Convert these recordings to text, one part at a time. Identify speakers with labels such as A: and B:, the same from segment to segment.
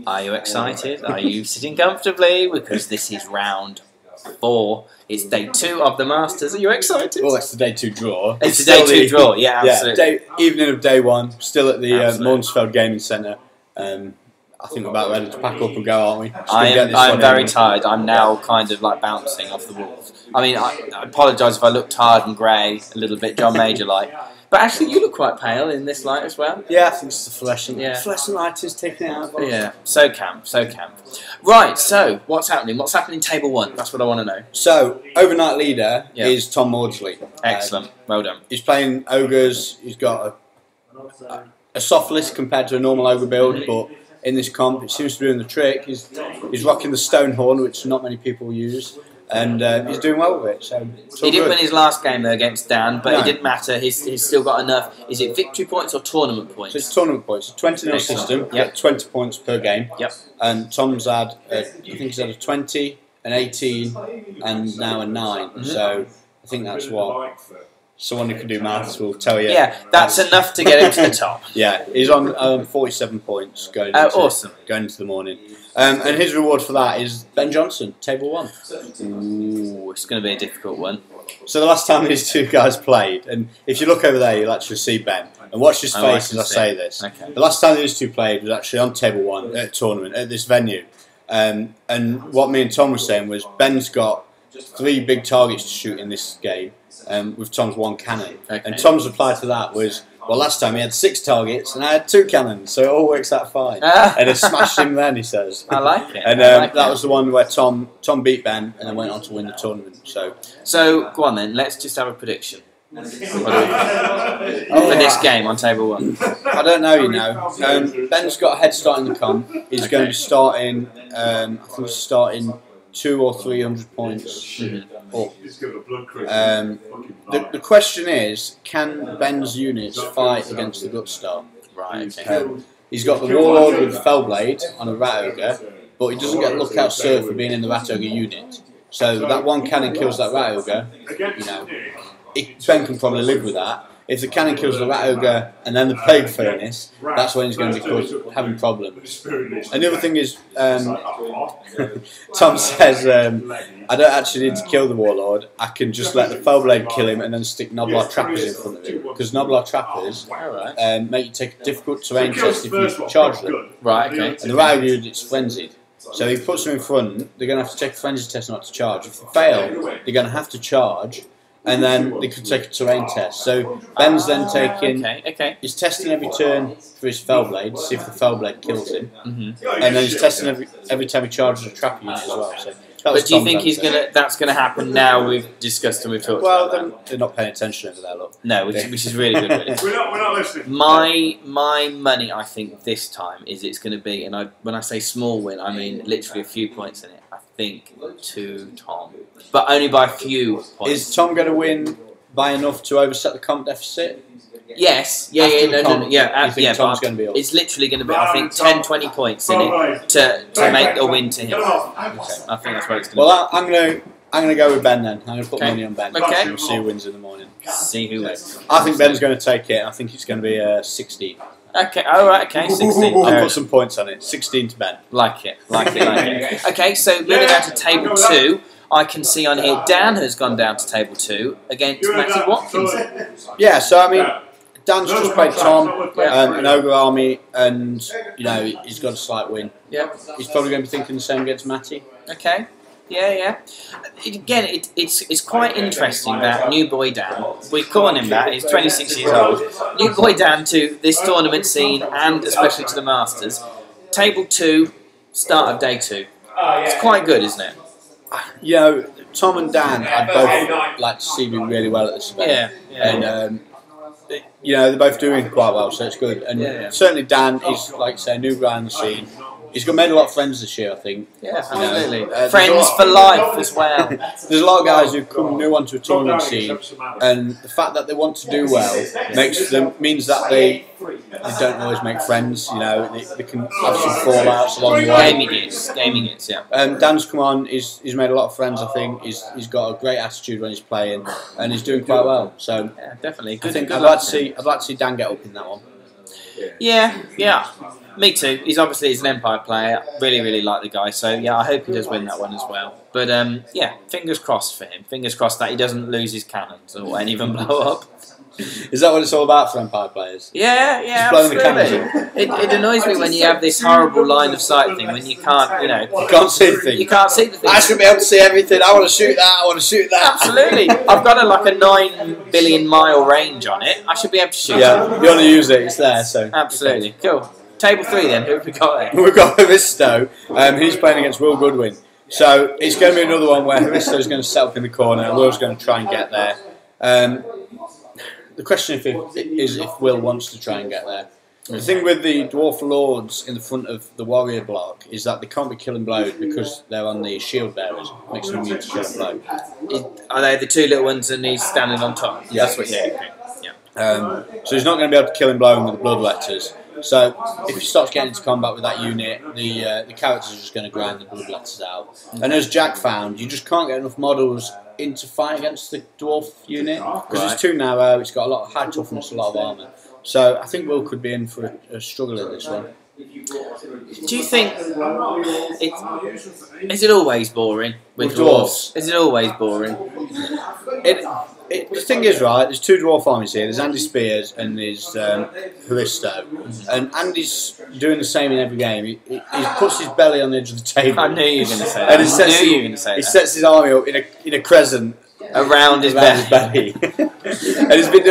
A: Are you excited? Are you sitting comfortably? Because this is round 4. It's day 2 of the Masters. Are you excited?
B: Well, it's the day 2 draw.
A: It's the day 2 draw, yeah, absolutely.
B: Evening of day 1, still at the Mornsfeld Gaming Centre. I think we're about ready to pack up and go, aren't we?
A: I'm very tired. I'm now kind of like bouncing off the walls. I mean, I apologise if I look tired and grey, a little bit John Major-like. But actually, you look quite pale in this light as well.
B: Yeah, I think it's the fluorescent.
A: Yeah.
B: Fluorescent light is taking it out.
A: Yeah, so camp, so camp. Right, so what's happening? What's happening in table 1? That's what I want to know.
B: So, overnight leader is Tom Maudsley.
A: Excellent, well done.
B: He's playing ogres. He's got a soft list compared to a normal ogre build, but in this comp, it seems to be doing the trick. He's rocking the Stonehorn, which not many people use. And he's doing well with it. So
A: he didn't win his last game though against Dan, but it didn't matter. He's still got enough. Is it victory points or tournament points?
B: So it's tournament points. It's a 20-0 system. Yep. 20 points per game.
A: Yep.
B: And Tom's had, I think he's had a 20, an 18, and now a 9. So I think that's what someone who can do maths will tell you.
A: Yeah, that's enough to get him to the top.
B: Yeah, he's on 47 points going into the morning. And his reward for that is Ben Johnson, table 1.
A: Ooh, it's going to be a difficult one.
B: So the last time these two guys played, and if you look over there, you'll actually see Ben. And watch his face as I say this.
A: Okay.
B: The last time these two played was actually on table 1 at a tournament at this venue. And what me and Tom were saying was Ben's got 3 big targets to shoot in this game, with Tom's 1 cannon. Okay. And Tom's reply to that was, well, last time he had 6 targets and I had 2 cannons, so it all works out fine. And it smashed him then, he says.
A: I like it.
B: And that was the one where Tom beat Ben and then went on to win the tournament.
A: So go on then, let's just have a prediction. For this game on table 1.
B: I don't know, you know. Ben's got a head start in the comp. He's going to be starting, I think he's starting 200 or 300 points up. The question is, can Ben's units fight against the Gutstar?
A: Right, okay.
B: He's got the Warlord with Fellblade on a Rat Ogre, but he doesn't get Lookout Sir for being in the Rat Ogre unit. So that 1 cannon kills that Rat Ogre, you know. Ben can probably live with that. If the cannon kills the Rat Ogre and then the Plague Furnace, that's when he's going to be having problems. And the other thing is, Tom says, I don't actually need to kill the Warlord, I can just let the Fellblade kill him and then stick Noblar Trappers in front of him. Because Noblar Trappers make you take a difficult terrain test if you charge them.
A: Right, okay.
B: And the Rat Ogre unit's frenzied. So if he puts them in front, they're going to have to take a frenzy test not to charge. If they fail, they're going to have to charge. And then they could take a terrain test. So Ben's then taking, he's testing every turn for his Fellblade to see if the Fellblade kills him. And then he's testing every time he charges a trapper unit as well. So
A: but do you think that's going to happen now we've discussed and we've talked about that?
B: They're not paying attention over there, look.
A: No, which is really good. Really.
C: We're not listening.
A: My money, I think, this time is it's going to be, and when I say small win, I mean literally a few points in it. I think to Tom, but only by a few points.
B: Is Tom going to win by enough to overset the comp deficit?
A: Yes, Tom's going to be it's literally going to be, I think, 10, 20 points in it to make a win to him. I think that's what it's going to be.
B: Well, I'm going to go with Ben then. I'm going to put money on Ben.
A: Okay.
B: We'll see who wins in the morning.
A: See who wins.
B: I think Ben's going to take it. I think it's going to be 16.
A: Okay, alright, okay, 16.
B: I'll put some points on it. 16 to Ben.
A: Like it. Okay, so moving down to table 2, I can see on here Dan has gone down to table 2 against Matty Watkins.
B: Yeah, so I mean, Dan's just played Tom, an Ogre army, and you know he's got a slight win.
A: Yeah,
B: he's probably going to be thinking the same against Matty.
A: Okay. Yeah. Again, it's quite interesting that new boy Dan, we're calling him that, he's 26 years old, new boy Dan to this tournament scene and especially to the Masters. Table 2, start of day 2. It's quite good, isn't it?
B: You know, Tom and Dan, I'd both like to see do really well at this event. And you know, they're both doing quite well, so it's good. And certainly Dan is, like I say, a new guy on the scene. He's made a lot of friends this year, I think.
A: Yeah, absolutely. Friends for life as well.
B: There's a lot of guys who come new onto a tournament scene, and the fact that they want to do well means that they don't always make friends. You know, they can have some fallouts along the way.
A: Gaming it, yeah.
B: Dan's come on. He's made a lot of friends. I think he's got a great attitude when he's playing, and he's doing quite well. So
A: yeah, definitely.
B: I think I'd like to see Dan get up in that one.
A: Yeah. Me too. He's an Empire player. Really, really like the guy. So yeah, I hope he does win that one as well. But yeah, fingers crossed for him. Fingers crossed that he doesn't lose his cannons or any of them blow up.
B: Is that what it's all about for Empire players?
A: Yeah,
B: Just
A: absolutely. It annoys me when you have this horrible line of sight thing when you can't,
B: You can't see the thing.
A: You can't see the thing.
B: I should be able to see everything. I want to shoot that. I want to shoot that.
A: Absolutely. I've got a 9 billion mile range on it. I should be able to shoot it.
B: Yeah, you want to use it. It's there. So
A: absolutely. Cool. Table 3 then. Who have we got there?
B: We've got Haristo. He's playing against Will Goodwin. So it's going to be another one where Haristo's going to set up in the corner and Will's going to try and get there. The question is if Will wants to try and get there. The thing with the Dwarf Lords in the front of the Warrior block is that they can't be killing blows because they're on the shield bearers. Makes them immune to killing blow.
A: Are they the 2 little ones and he's standing on top?
B: Yeah.
A: That's what you're saying.
B: Yeah. So he's not going to be able to kill him blowing with the bloodletters. So if he starts getting into combat with that unit, the characters are just going to grind the bloodletters out. And as Jack found, you just can't get enough models in to fight against the dwarf unit because it's too narrow. It's got a lot of high toughness, a lot of armour. So I think Will could be in for a struggle in this one.
A: Do you think is it always boring with dwarves? Is it always boring?
B: The thing is, right, there's 2 dwarf armies here. There's Andy Spears and there's Haristo. And Andy's doing the same in every game. He puts his belly on the edge of the table.
A: I knew you were going to say that.
B: And he sets his army up in a crescent
A: around his belly.
B: And he's been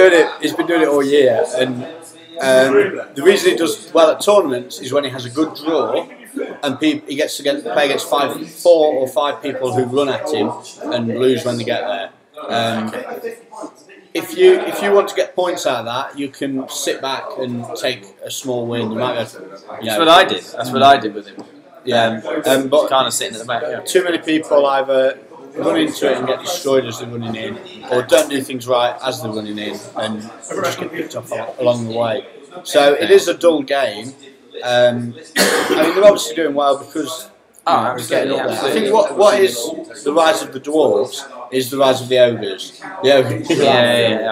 B: doing it all year. And the reason he does well at tournaments is when he has a good draw. And he gets to play against 4 or 5 people who run at him and lose when they get there. If you want to get points out of that, you can sit back and take a small win. You might have,
A: That's what I did. That's what I did with him.
B: Yeah,
A: but kind of sitting at the back. Yeah.
B: Too many people either run into it and get destroyed as they're running in, or don't do things right as they're running in, and just get picked off along the way. So it is a dull game. I mean, they're obviously doing well because.
A: Absolutely.
B: I think what is the rise of the dwarves is the rise of the ogres.
A: Yeah,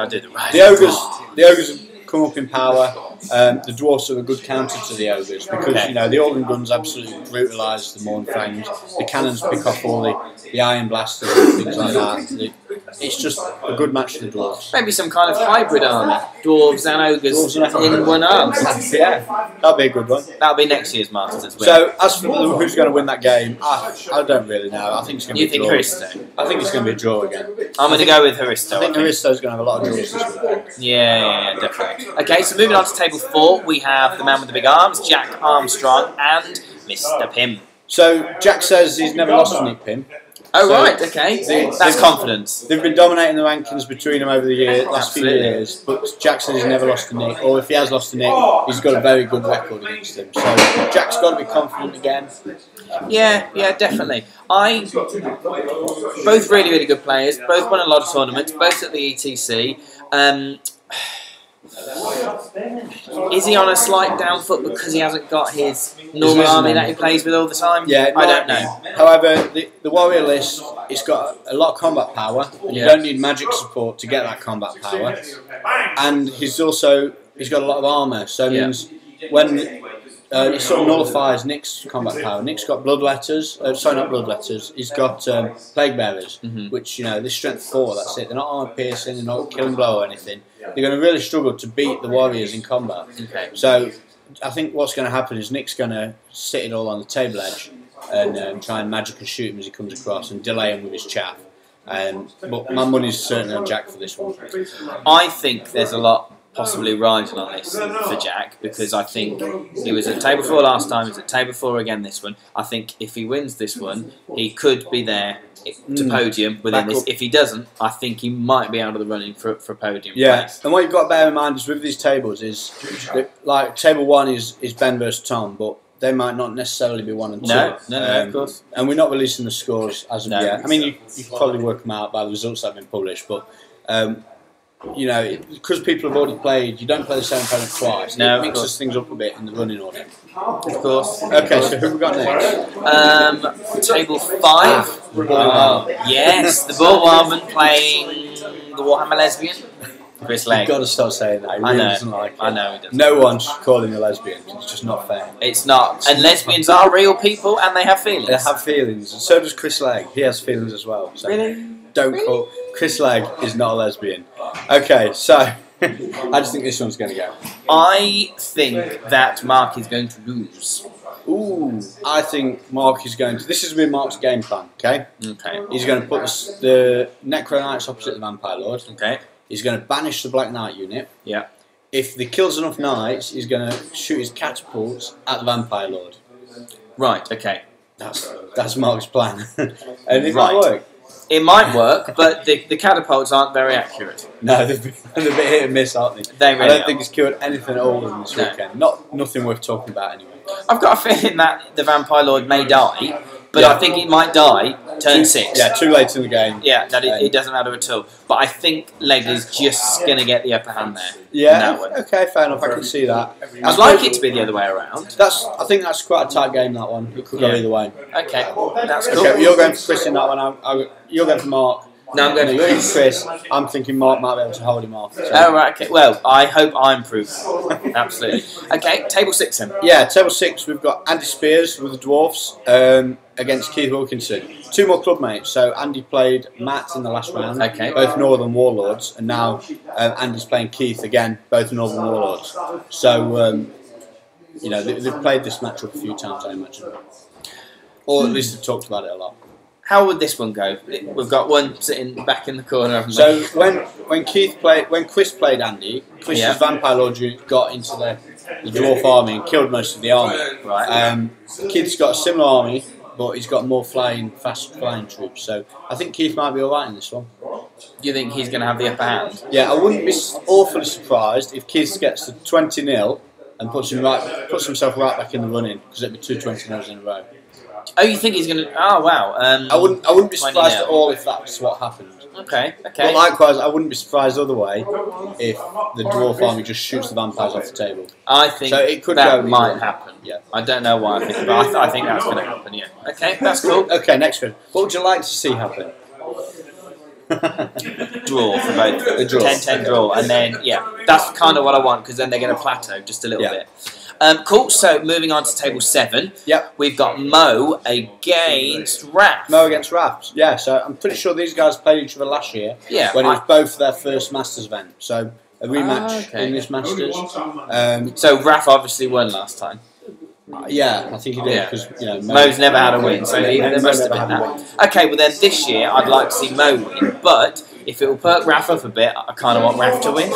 A: I did.
B: The ogres have come up in power. The dwarfs are a good counter to the ogres because the Organ guns absolutely brutalise the Mournfangs. The cannons pick off all the iron blasters and things like that. It's just a good match for the dwarves.
A: Maybe some kind of hybrid army, dwarves and ogres in one arm.
B: Yeah, that'll be a good one.
A: That'll be next year's Masters.
B: So as for who's going to win that game, I don't really know. I think it's going to be a draw.
A: You think Haristo?
B: I think it's going to be a draw again.
A: I'm going to go with Haristo.
B: I think Haristo's going to have a lot of draws this weekend.
A: Yeah, definitely. Okay, so moving on to table 4, we have the man with the big arms, Jack Armstrong, and Mr. Pym.
B: So Jack says he's never lost to Nick Pym.
A: Oh, so right, okay. That's confidence.
B: They've been dominating the rankings between them over the last few years, but Jack says he's never lost to Nick, or if he has lost to Nick, he's got a very good record against him. So Jack's got to be confident again.
A: Yeah, definitely. Both really, really good players, both won a lot of tournaments, both at the ETC. Is he on a slight down foot because he hasn't got his normal army that he plays with all the time?
B: Yeah,
A: I don't know.
B: However, the warrior list, it's got a lot of combat power, and you don't need magic support to get that combat power. And he's got a lot of armour, so it means when it sort of nullifies Nick's combat power. Nick's got bloodletters, sorry, not bloodletters. He's got plague bearers, which they're strength 4. That's it. They're not armor piercing, they're not killing blow or anything. They're going to really struggle to beat the warriors in combat. Okay. So I think what's going to happen is Nick's going to sit it all on the table edge and try and magically shoot him as he comes across and delay him with his chaff. But my money's certainly on Jack for this one.
A: I think there's a lot possibly riding on this for Jack because I think he was at table 4 last time, he's at table 4 again this one. I think if he wins this one, he could be there to podium within this. If he doesn't, I think he might be out of the running for podium place.
B: And what you've got to bear in mind is with these tables is that, like table 1 is Ben versus Tom, but they might not necessarily be 1 and 2.
A: No, of course.
B: And we're not releasing the scores as of yet. I mean, you can probably work them out by the results that have been published, but because people have already played, you don't play the same opponent twice.
A: No,
B: it mixes things up a bit in the running order.
A: Of course.
B: Okay, so who have we got next?
A: Table 5. Yes, the Warhammer playing the Warhammer Lesbian. Chris Legg.
B: You've got to stop saying that. He really doesn't like it.
A: I know he doesn't.
B: No one should call him a lesbian. It's just not fair.
A: It's not. And lesbians are real people and they have feelings.
B: They have feelings. And so does Chris Legg. He has feelings as well. So
A: really?
B: Don't call... Chris Legg is not a lesbian. Okay, so... I just think this one's going to go.
A: I think that Mark is going to lose.
B: Ooh, I think Mark is going to... This has been Mark's game plan, okay?
A: Okay.
B: He's going to put the Necro Knights opposite the Vampire Lord.
A: Okay.
B: He's going to banish the Black Knight unit.
A: Yeah.
B: If he kills enough Knights, he's going to shoot his catapults at the Vampire Lord.
A: Right, okay.
B: That's Mark's plan. And it might work.
A: It might work, but the catapults aren't very accurate.
B: No, they're a bit hit and miss, aren't they?
A: They really
B: I don't think he's killed anything at all in this weekend. Nothing worth talking about anyway.
A: I've got a feeling that the Vampire Lord may die, but I think it might die turn 6.
B: Yeah, too late in the game.
A: Yeah, that it doesn't matter at all. But I think Legg is just going to get the upper hand there.
B: Yeah, okay, fair enough. I can see that.
A: I'd like it to be the other way around.
B: I think that's quite a tight game, that one. It could go either way.
A: Okay, that's cool.
B: Okay, you're going for Chris in that one. You're going for Mark.
A: No, I'm going
B: for Chris. I'm thinking Mark might be able to hold him off. So.
A: Oh, right, okay. Well, I hope I'm proof. Absolutely. Okay, table 6 then.
B: Yeah, table 6, we've got Andy Spears with the Dwarfs against Keith Wilkinson. 2 more club mates. So Andy played Matt in the last round, both Northern Warlords, and now Andy's playing Keith again, both Northern Warlords. So, you know, they've played this matchup a few times, I imagine. Or at least they've talked about it a lot.
A: How would this one go? We've got one sitting back in the corner, haven't we?
B: So when Chris played Andy, Chris's Vampire Lord unit got into the Dwarf army and killed most of the army.
A: Right.
B: Keith's got a similar army, but he's got more fast flying troops. So I think Keith might be alright in this one.
A: Do you think he's going to have the upper hand?
B: Yeah, I wouldn't be awfully surprised if Keith gets to 20-0 and puts himself right back in the running, because it'd be 2 20-0s in a row.
A: Oh, you think he's going to... Oh, wow.
B: I wouldn't be surprised at all if that's what happened.
A: Okay.
B: But likewise, I wouldn't be surprised other way if the Dwarf army just shoots the vampires off the table.
A: I think
B: so it could
A: that might happen.
B: Yeah.
A: I don't know why I think, but I think that's going to happen, yeah. Okay, that's cool.
B: Okay, next one. What would you like to see happen?
A: Draw for both. A draw. 10-10 draw. And then, that's kind of what I want, because then they're going to plateau just a little bit. Cool, so moving on to table 7.
B: Yep.
A: We've got Mo against Raph.
B: Mo against Raph. Yeah, so I'm pretty sure these guys played each other last year.
A: Yeah.
B: When it was both their first Masters event. So a rematch in this Masters.
A: So Raph obviously won last time.
B: Yeah, I think he did, because
A: Mo's never had a win, so there must have been that. Okay, well then this year I'd like to see Mo win, but if it will perk Raph up a bit, I kind of want Raph to win.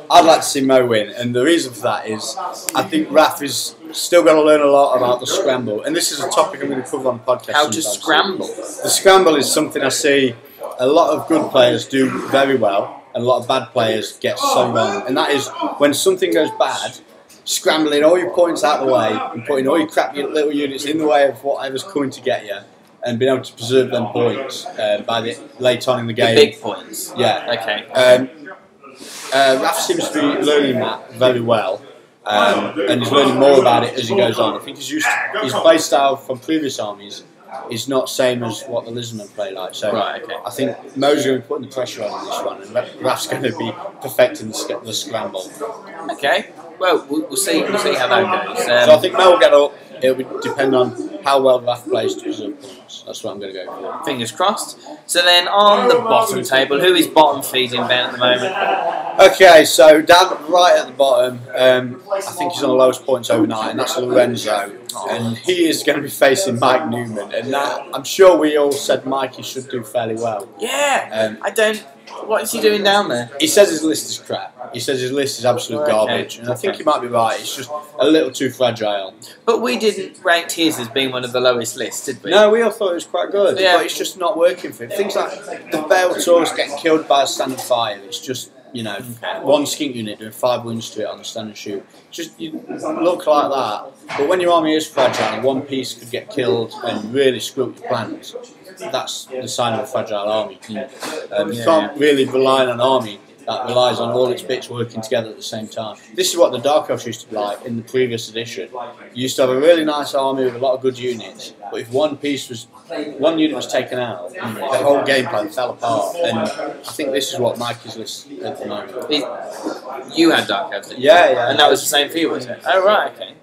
B: I'd like to see Mo win, and the reason for that is I think Raph is still going to learn a lot about the scramble, and this is a topic I'm going to cover on the podcast.
A: How to scramble?
B: The scramble is something I see a lot of good players do very well, and a lot of bad players get so wrong, and that is when something goes bad, scrambling all your points out of the way and putting all your crap little units in the way of whatever's coming to get you, and being able to preserve them points by late on in the game.
A: The big points.
B: Yeah.
A: Okay.
B: Raph seems to be learning that very well, and he's learning more about it as he goes on. I think his play style from previous armies is not same as what the Lizardmen play like. So I think Mo's going to be putting the pressure on in this one, and Raph's going to be perfecting the scramble.
A: Okay. Well, we'll see how that goes.
B: So I think Mo will get up. It'll depend on how well Raph plays to preserve points. That's what I'm going to go for.
A: Fingers crossed. So then on the bottom table, who is bottom feeding Ben at the moment?
B: Okay, so down right at the bottom, I think he's on the lowest points overnight, and that's Lorenzo. And he is going to be facing Mike Newman. And I'm sure we all said Mikey should do fairly well.
A: Yeah. What is he doing down there?
B: He says his list is crap. He says his list is absolute garbage. And I think he might be right. It's just a little too fragile.
A: But we didn't rank his as being one of the lowest lists, did we?
B: No, we all thought it was quite good.
A: Yeah.
B: But it's just not working for him. Things like the Bale Taurus getting killed by a standard fire. It's just, one skink unit doing 5 wounds to it on the standard shoot. Just you look like that. But when your army is fragile, one piece could get killed and really screw up your plans. That's the sign of a fragile army. You can't really rely on an army that relies on all its bits working together at the same time. This is what the Dark Elves used to be like in the previous edition. You used to have a really nice army with a lot of good units, but if one unit was taken out, the whole game plan fell apart. And I think this is what Mikey's list at the moment.
A: You had Dark Elves, didn't you?
B: Yeah.
A: And that was the same for you, was it? Oh, right, okay.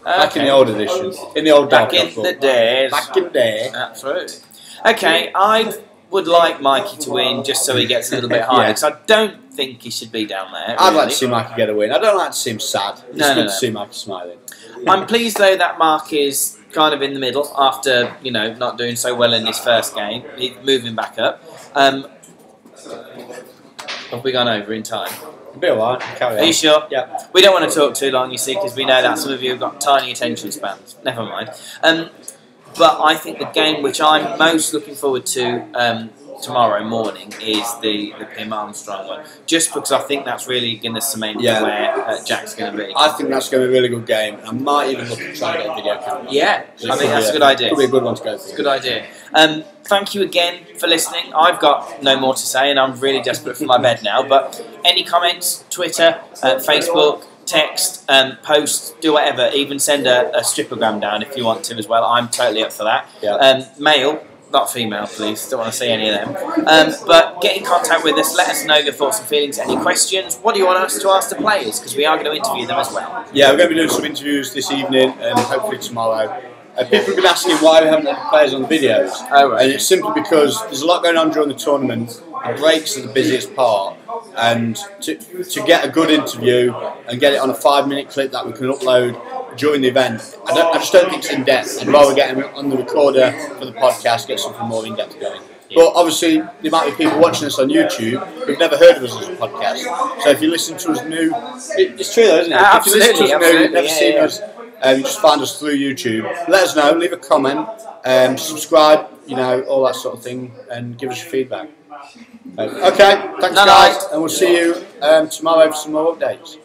B: Back in the old edition. In the old Dark Elf book.
A: Back in the days.
B: Back in the day.
A: Absolutely. Okay, I would like Mikey to win just so he gets a little bit higher, because I don't think he should be down there.
B: I'd like to see Mikey get a win. I don't like to see him sad. It's good to see Mikey smiling.
A: I'm pleased though that Mark is kind of in the middle after, you know, not doing so well in his first game. He's moving back up. Have we gone over in time?
B: It'll be alright. Carry on.
A: Are you sure?
B: Yeah.
A: We don't want to talk too long, you see, because we know that some of you have got tiny attention spans. Never mind. But I think the game which I'm most looking forward to tomorrow morning is the Pim Armstrong one. Just because I think that's really going to cement where Jack's going to be.
B: I think that's going to be a really good game. I might even look at trying to get a video camera.
A: Yeah, I think that's a good idea.
B: Could be a good one to go for.
A: Good idea. Thank you again for listening. I've got no more to say and I'm really desperate for my bed now. But any comments, Twitter, Facebook, text, post, do whatever. Even send a stripogram down if you want to as well. I'm totally up for that.
B: Yeah.
A: Male, not female, please. Don't want to see any of them. But get in contact with us. Let us know your thoughts and feelings. Any questions? What do you want us to ask the players? Because we are going to interview them as well.
B: Yeah, we're going to be doing some interviews this evening and hopefully tomorrow. People have been asking why we haven't had the players on the videos.
A: Oh, right.
B: And it's simply because there's a lot going on during the tournament. The breaks are the busiest part. And to get a good interview and get it on a 5-minute clip that we can upload during the event, I just don't think it's in depth. I'd rather get them on the recorder for the podcast, get something more in depth going. But obviously, there might be people watching us on YouTube who've never heard of us as a podcast. So if you listen to us new, it's true though, isn't it?
A: Absolutely,
B: if you listen to us new, you've never seen us, you just find us through YouTube. Let us know, leave a comment, subscribe, you know, all that sort of thing, and give us your feedback. Okay, thanks guys, and we'll see you tomorrow for some more updates.